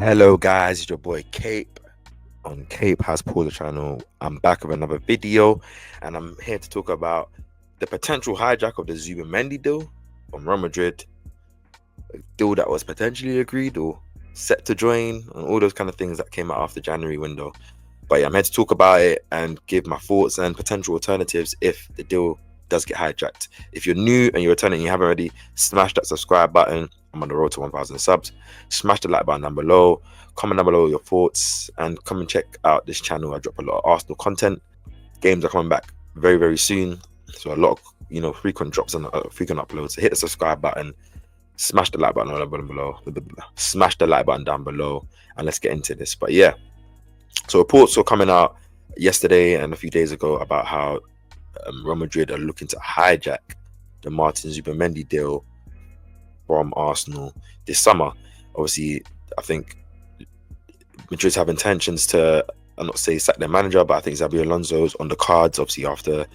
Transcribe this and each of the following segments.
Hello guys, it's your boy Cape on Cape Has Paused the channel. I'm back with another video and I'm here to talk about the potential hijack of the Zubimendi deal from Real Madrid, a deal that was potentially agreed or set to join, and all those kind of things that came out after January window. But yeah, I'm here to talk about it and give my thoughts and potential alternatives if the deal does get hijacked. If you're new and you're returning and you haven't already, smash that subscribe button. I'm on the road to 1,000 subs. Smash the like button down below. Comment down below your thoughts and come and check out this channel. I drop a lot of Arsenal content. Games are coming back very, very soon. So a lot of, frequent drops and frequent uploads. So hit the subscribe button. Smash the like button down below. Smash the like button down below. And let's get into this. But yeah. So reports were coming out yesterday and a few days ago about how Real Madrid are looking to hijack the Martin Zubimendi deal from Arsenal this summer. Obviously, I think Madrid have intentions to, I'm not saying sack their manager, but I think Xabi Alonso's on the cards. Obviously, after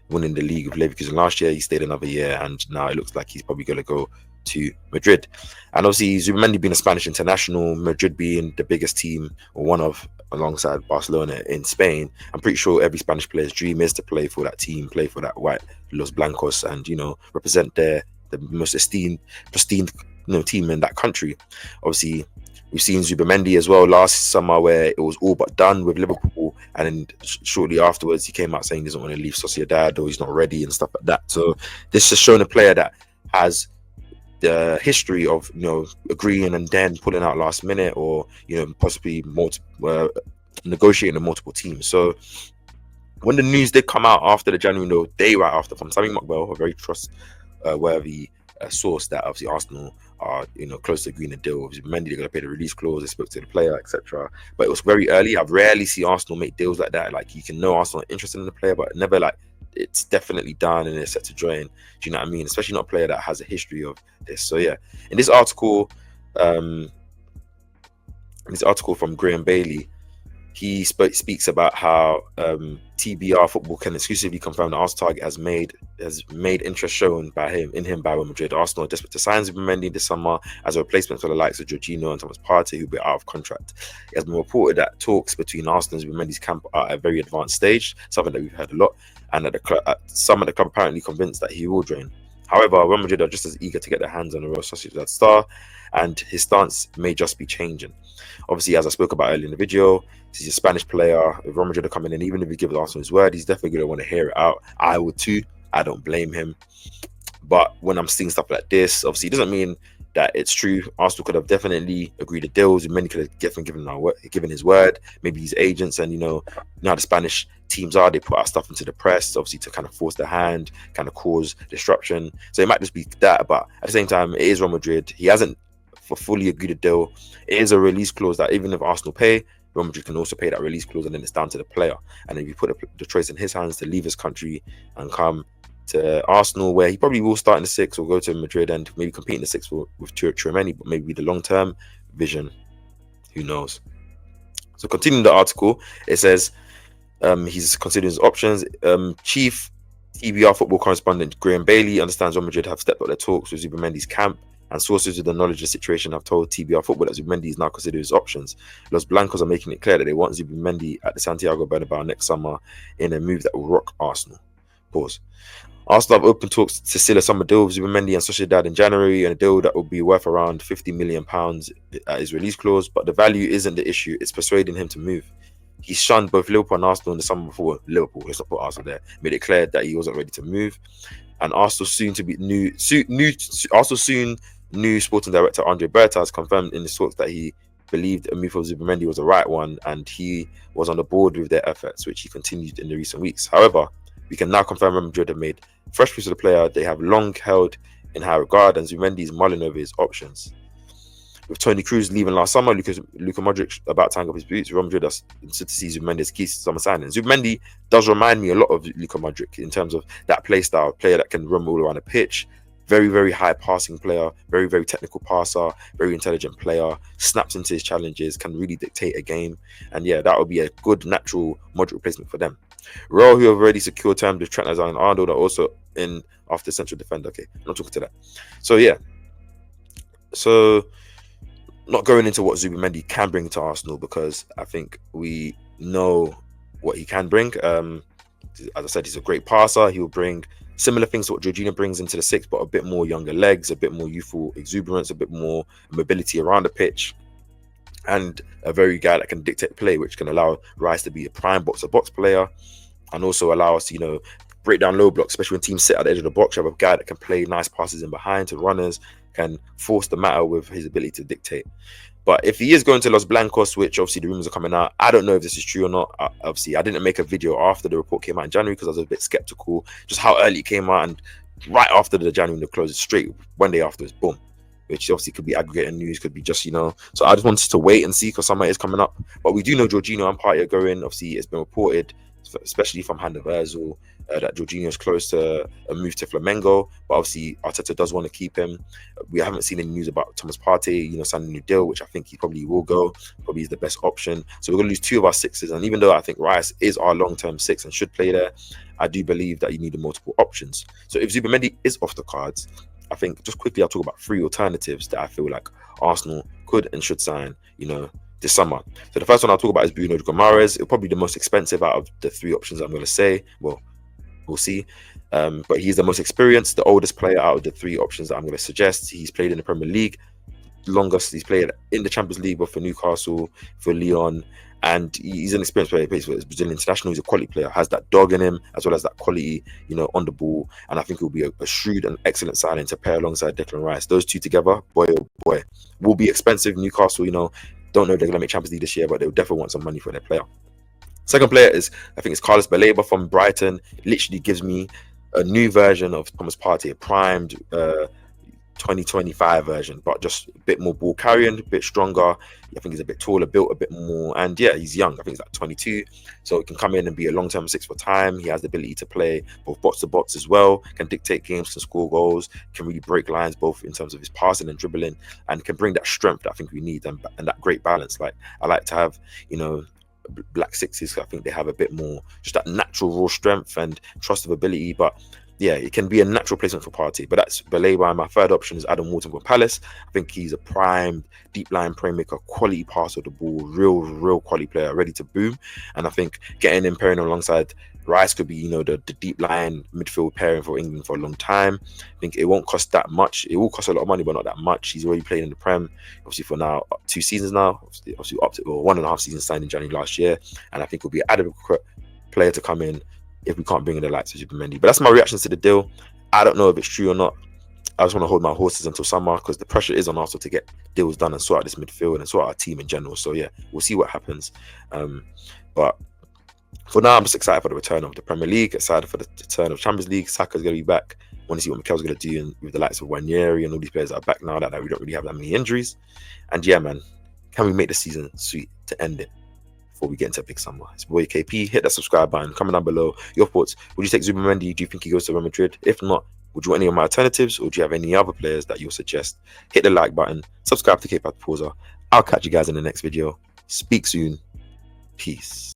winning the league with Leverkusen last year, he stayed another year, and now it looks like he's probably going to go to Madrid. And obviously, Zubimendi being a Spanish international, Madrid being the biggest team, or one of, alongside Barcelona in Spain, I'm pretty sure every Spanish player's dream is to play for that team, play for that white Los Blancos, and represent the most pristine team in that country. Obviously, we've seen Zubimendi as well last summer, where it was all but done with Liverpool, and then shortly afterwards he came out saying he doesn't want to leave Sociedad or he's not ready and stuff like that. So this has shown a player that has the history of agreeing and then pulling out last minute, or possibly negotiating with multiple teams. So when the news did come out after the January window, day right after, from Sammy Mokbel, a very trustworthy source, that obviously Arsenal are close to agreeing a deal. Obviously, Mendy, they're going to pay the release clause, they spoke to the player, etc. But it was very early. I've rarely seen Arsenal make deals like that. Like, you can know Arsenal are interested in the player, but never like it's definitely done and it's set to join. Do you know what I mean? Especially not a player that has a history of this. So yeah, in this article from Graham Bailey, he speaks about how TBR Football can exclusively confirm that Arsenal target has made interest shown by him by Real Madrid. Arsenal are desperate to sign Zubimendi this summer as a replacement for the likes of Jorginho and Thomas Partey, who will be out of contract. It has been reported that talks between Arsenal and Zubimendi's camp are at a very advanced stage, something that we've heard a lot, and that some at the club apparently convinced that he will join. However, Real Madrid are just as eager to get their hands on the Real Sociedad star, and his stance may just be changing. Obviously, as I spoke about earlier in the video, he's a Spanish player. If Real Madrid are coming in, even if he gives Arsenal his word, he's definitely going to want to hear it out. I would too. I don't blame him. But when I'm seeing stuff like this, obviously, it doesn't mean that it's true. Arsenal could have definitely agreed to deals. Many could have given his word. Maybe his agents, and you know how the Spanish teams are. They put out stuff into the press, obviously, to kind of force their hand, kind of cause disruption. So it might just be that. But at the same time, it is Real Madrid. He hasn't fully agreed a deal. It is a release clause that even if Arsenal pay, Real Madrid can also pay that release clause, and then it's down to the player. And if you put the choice in his hands to leave his country and come to Arsenal, where he probably will start in the six, or go to Madrid and maybe compete in the six with Tchouaméni, but maybe the long-term vision, who knows. So continuing the article, it says he's considering his options. Chief TBR football correspondent Graham Bailey understands Real Madrid have stepped up their talks with Zubimendi's camp, and sources with the knowledge of the situation have told TBR Football that Zubimendi is now considering his options. Los Blancos are making it clear that they want Zubimendi at the Santiago Bernabeu next summer in a move that will rock Arsenal. Pause. Arsenal have open talks to seal a summer deal with Zubimendi and Sociedad in January, and a deal that will be worth around £50 million at his release clause. But the value isn't the issue; it's persuading him to move. He shunned both Liverpool and Arsenal in the summer before. Liverpool, let's not put Arsenal there, made it clear that he wasn't ready to move. And Arsenal new sporting director Andre Berta has confirmed in his talks that he believed a move for Zubimendi was the right one, and he was on the board with their efforts, which he continued in the recent weeks. However, we can now confirm Real Madrid have made fresh use of the player they have long held in high regard, and Zubimendi is mulling over his options. With Toni Kroos leaving last summer, Luka Modric about to hang up his boots, Real Madrid are interested to see Zubimendi as key summer signing. Zubimendi does remind me a lot of Luka Modric in terms of that play style, player that can run all around the pitch. Very, very high passing player, very, very technical passer, very intelligent player, snaps into his challenges, can really dictate a game. And yeah, that would be a good natural Modric replacement for them. Real, who have already secured terms with Trent Alexander-Arnold, are also in after central defender. Okay, I'm not talking to that. So yeah. So not going into what Zubimendi can bring to Arsenal, because I think we know what he can bring. As I said, he's a great passer. He will bring similar things to what Jorginho brings into the six, but a bit more younger legs, a bit more youthful exuberance, a bit more mobility around the pitch, and a very guy that can dictate play, which can allow Rice to be a prime box-to-box player, and also allow us to, you know, break down low blocks, especially when teams sit at the edge of the box. You have a guy that can play nice passes in behind to runners, can force the matter with his ability to dictate. But if he is going to Los Blancos, which obviously the rumors are coming out, I don't know if this is true or not. Obviously, I didn't make a video after the report came out in January because I was a bit skeptical just how early it came out, and right after the January window closed, straight one day afterwards, boom. Which obviously could be aggregating news, could be just, you know. So I just wanted to wait and see because somebody is coming up. But we do know Jorginho and Partey are going. Obviously, it's been reported, especially from Hand of Ozil, that Jorginho is close to a move to Flamengo. But obviously, Arteta does want to keep him. We haven't seen any news about Thomas Partey, you know, signing a new deal, which I think he probably will go. Probably is the best option. So we're going to lose two of our sixes. And even though I think Rice is our long-term six and should play there, I do believe that you need multiple options. So if Zubimendi is off the cards, I think just quickly I'll talk about three alternatives that I feel like Arsenal could and should sign, you know, this summer. So the first one I'll talk about is Bruno Guimaraes. It'll probably be the most expensive out of the three options I'm going to say. Well, we'll see. But he's the most experienced, the oldest player out of the three options that I'm going to suggest. He's played in the Premier League longest. He's played in the Champions League, both for Newcastle, for Lyon, and he's an experienced player. He plays for his Brazilian international. He's a quality player, has that dog in him as well as that quality, you know, on the ball. And I think he'll be a shrewd and excellent signing to pair alongside Declan Rice. Those two together, boy oh boy, will be expensive. Newcastle, you know, don't know if they're going to make Champions League this year, but they'll definitely want some money for their player. Second player is, I think it's Carlos Baleba from Brighton. Literally gives me a new version of Thomas Partey, a primed 2025 version, but just a bit more ball carrying, a bit stronger. I think he's a bit taller, built a bit more, and yeah, he's young. I think he's like 22, so he can come in and be a long-term six for time. He has the ability to play both box to box as well, can dictate games, can score goals, can really break lines both in terms of his passing and dribbling, and can bring that strength that I think we need, and that great balance. Like, I like to have, you know, black sixes. I think they have a bit more just that natural raw strength and trust of ability, but yeah, it can be a natural placement for Partey. But that's Baleba. My third option is Adam Wharton from Palace. I think he's a prime deep line playmaker, quality passer of the ball, real quality player, ready to boom. And I think getting him pairing alongside Rice could be, you know, the deep line midfield pairing for England for a long time. I think it won't cost that much. It will cost a lot of money, but not that much. He's already played in the Prem, obviously for now 2 seasons now. Obviously up to 1.5 seasons, signed in January last year, and I think he'll be an adequate player to come in if we can't bring in the likes of Zubimendi. But that's my reactions to the deal. I don't know if it's true or not. I just want to hold my horses until summer because the pressure is on Arsenal to get deals done and sort out this midfield and sort out our team in general. So yeah, we'll see what happens. But for now, I'm just excited for the return of the Premier League, excited for the return of Champions League. Saka's going to be back. Want to see what Mikel's going to do with the likes of Wanyeri and all these players that are back now that we don't really have that many injuries. And yeah, man, can we make the season sweet to end it before we get into a big summer? It's boy KP. Hit that subscribe button. Comment down below your thoughts. Would you take Zubimendi? Do you think he goes to Real Madrid? If not, would you want any of my alternatives, or do you have any other players that you'll suggest? Hit the like button. Subscribe to K-Pop Pauser. I'll catch you guys in the next video. Speak soon. Peace.